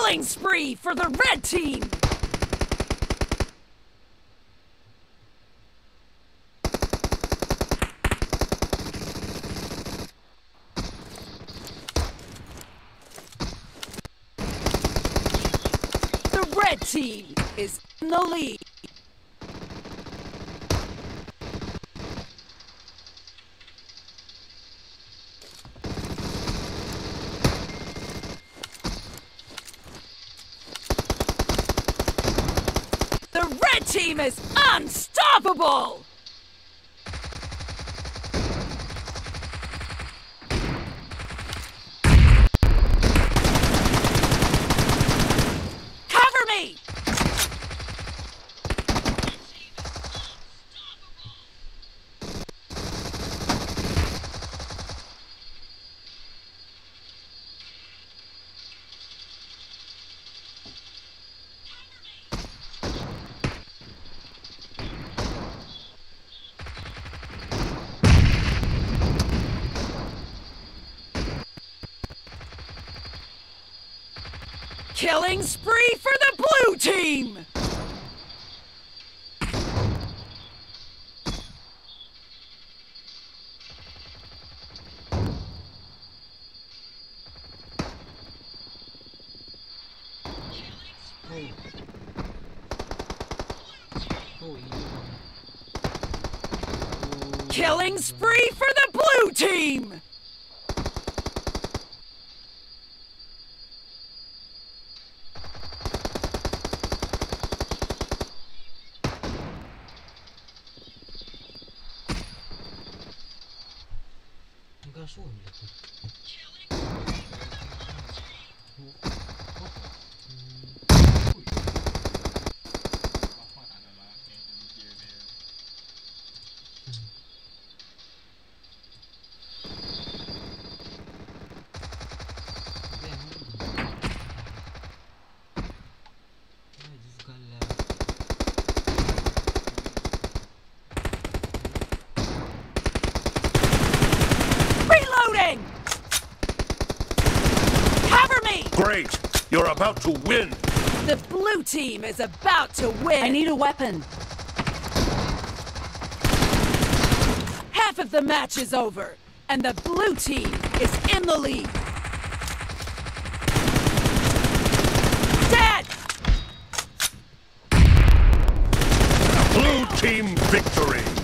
Killing spree for the red team! The red team is in the lead. The red team is unstoppable! Cover me! Killing spree for the blue team! Killing spree for the blue team! Reloading! Cover me! Great! You're about to win! The blue team is about to win! I need a weapon. Half of the match is over, and the blue team is in the lead. Dead! Blue team victory!